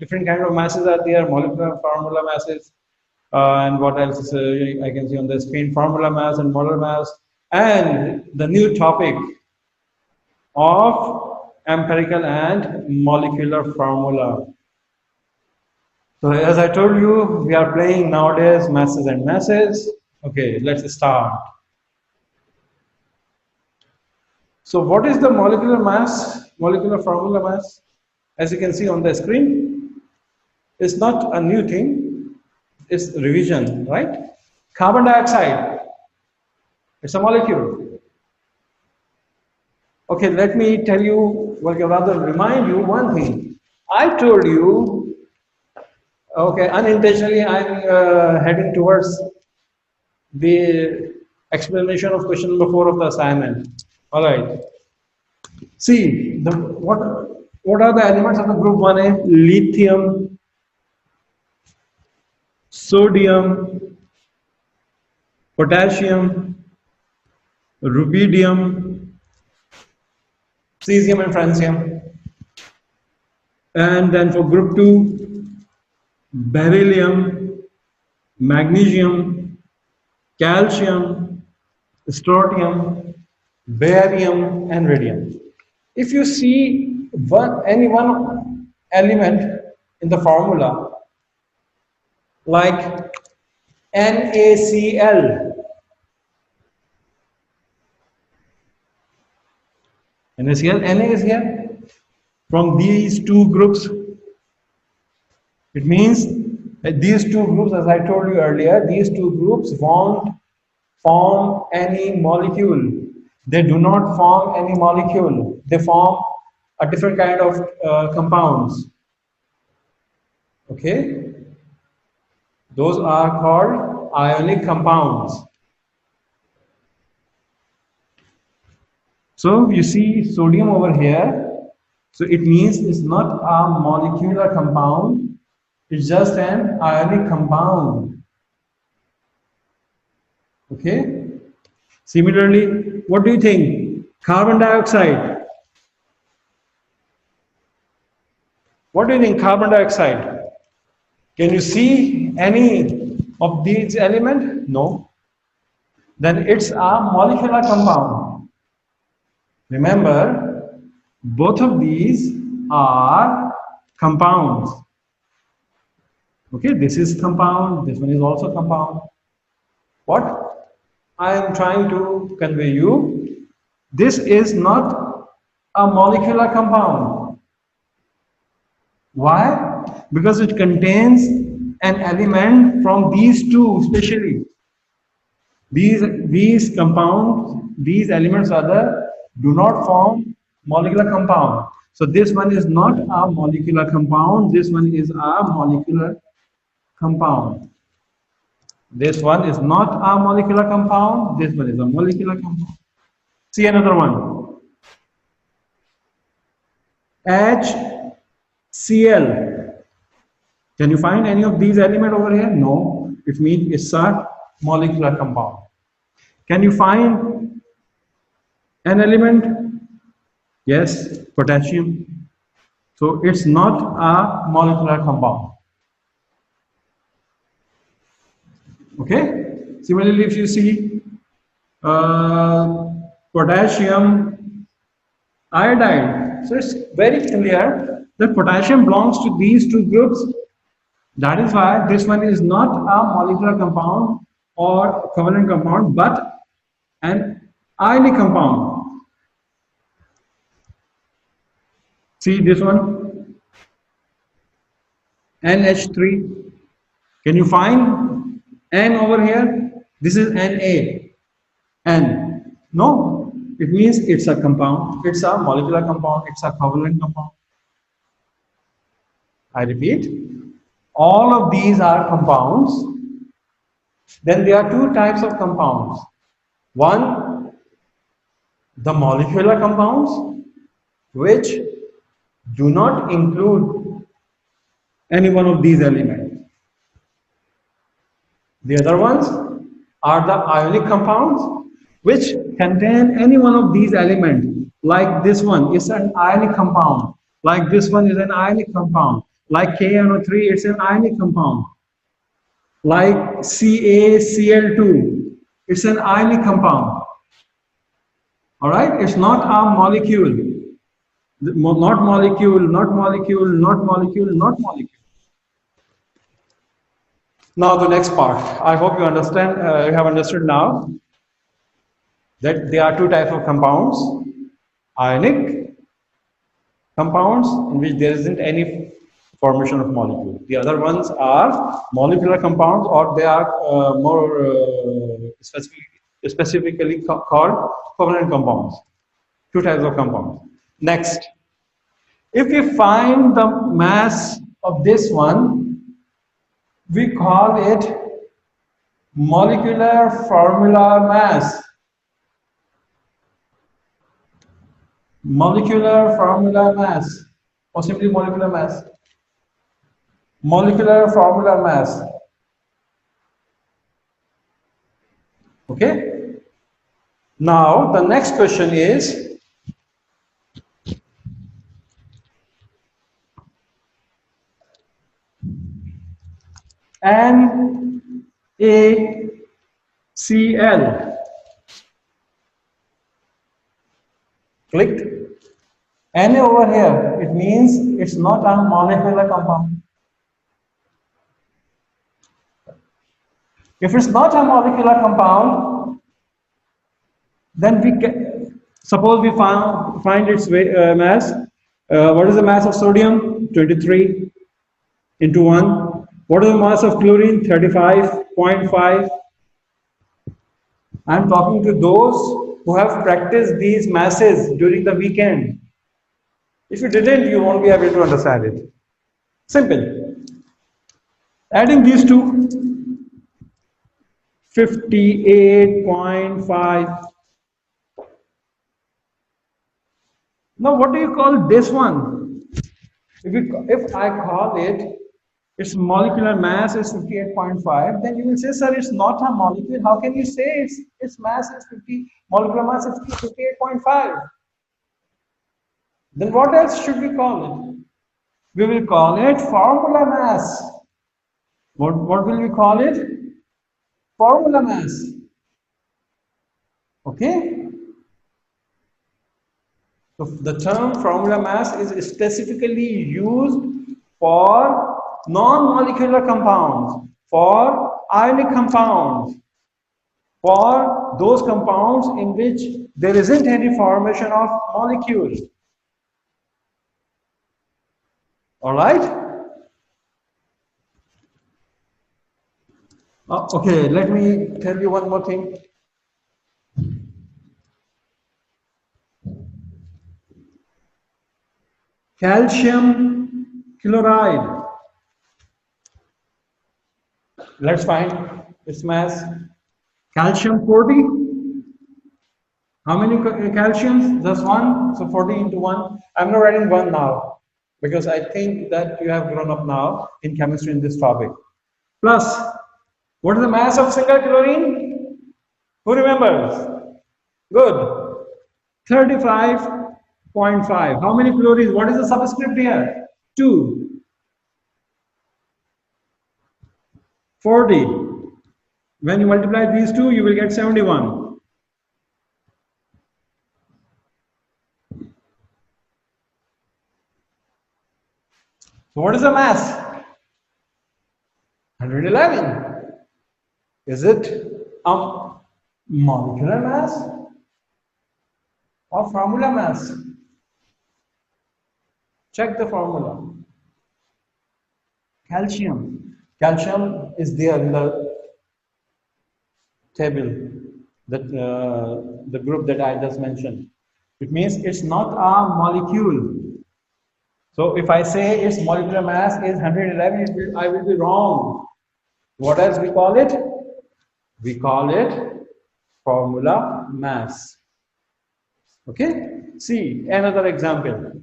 different kind of masses are there, molecular formula masses, and what else is, I can see on the screen, formula mass and molar mass, and the new topic of empirical and molecular formula. So as I told you, we are playing nowadays masses and masses. Okay, let's start. So what is the molecular mass, molecular formula mass? As you can see on the screen, it's not a new thing, it's revision, right? Carbon dioxide, it's a molecule. Okay, let me tell you, well, rather remind you one thing. I told you, okay, unintentionally I'm heading towards the explanation of question number 4 of the assignment. All right. See, what are the elements of the group 1A? Lithium, sodium, potassium, rubidium, cesium and francium. And then for group 2, beryllium, magnesium, calcium, strontium, barium, and radium. If you see any one element in the formula, like NaCl, NaCl, Na is here, from these two groups, it means that these two groups, as I told you earlier, these two groups won't form any molecule. They do not form any molecule. They form a different kind of compounds. Okay? Those are called ionic compounds. So you see sodium over here. So it means it's not a molecular compound. It's just an ionic compound. Okay? Similarly, what do you think? Carbon dioxide. What do you think? Carbon dioxide. Can you see any of these elements? No. Then it's a molecular compound. Remember, both of these are compounds. Okay, this is compound, this one is also compound. What I am trying to convey you, this is not a molecular compound. Why? Because it contains an element from these two, especially. These compounds, these elements rather, do not form molecular compound. So this one is not a molecular compound, this one is a molecular compound. This one is not a molecular compound, this one is a molecular compound. See another one. HCl. Can you find any of these elements over here? No. It means it's a molecular compound. Can you find an element? Yes, potassium. So it's not a molecular compound. Okay. Similarly, if you see potassium iodide, so it's very clear that potassium belongs to these two groups. That is why this one is not a molecular compound or covalent compound, but an ionic compound. See this one, NH3. Can you find N over here? This is Na. N. No, it means it's a compound. It's a molecular compound. It's a covalent compound. I repeat, all of these are compounds. Then there are two types of compounds. One, the molecular compounds, which do not include any one of these elements. The other ones are the ionic compounds, which contain any one of these elements. Like this one is an ionic compound. Like this one is an ionic compound. Like KNO3, it's an ionic compound. Like CaCl2, it's an ionic compound. All right, it's not a molecule. Not molecule, not molecule, not molecule, not molecule. Now the next part. I hope you understand. You have understood now that there are two types of compounds: ionic compounds, in which there isn't any formation of molecule. The other ones are molecular compounds, or they are more specifically called covalent compounds. Two types of compounds. Next, if we find the mass of this one, we call it molecular formula mass. Molecular formula mass, or simply molecular mass. Molecular formula mass. Okay? Now, the next question is, NaCl. Clicked. Na over here, it means it's not a molecular compound. If it's not a molecular compound, then we can, suppose we find its mass. What is the mass of sodium? 23 into 1. What is the mass of chlorine? 35.5. I'm talking to those who have practiced these masses during the weekend. If you didn't, you won't be able to understand it. Simple. Adding these two, 58.5. Now, what do you call this one? If I call it, its molecular mass is 58.5, then you will say, sir, it's not a molecule. How can you say its mass is molecular mass is 58.5? Then what else should we call it? We will call it formula mass. What will we call it? Formula mass. Okay? So the term formula mass is specifically used for non-molecular compounds, for ionic compounds, for those compounds in which there isn't any formation of molecules. All right? Okay, let me tell you one more thing. Calcium chloride. Let's find its mass. Calcium 40. How many calciums? Just one. So 40 into 1. I'm not writing 1 now, because I think that you have grown up now in chemistry in this topic. Plus, what is the mass of single chlorine? Who remembers? Good. 35.5. How many chlorines? What is the subscript here? 2. 40. When you multiply these two, you will get 71. So what is the mass? 111. Is it a molecular mass or formula mass? Check the formula. Calcium. Calcium is there in the table, that the group that I just mentioned. It means it's not a molecule. So if I say its molecular mass is 111, I will be wrong. What else we call it? We call it formula mass. Okay? See another example.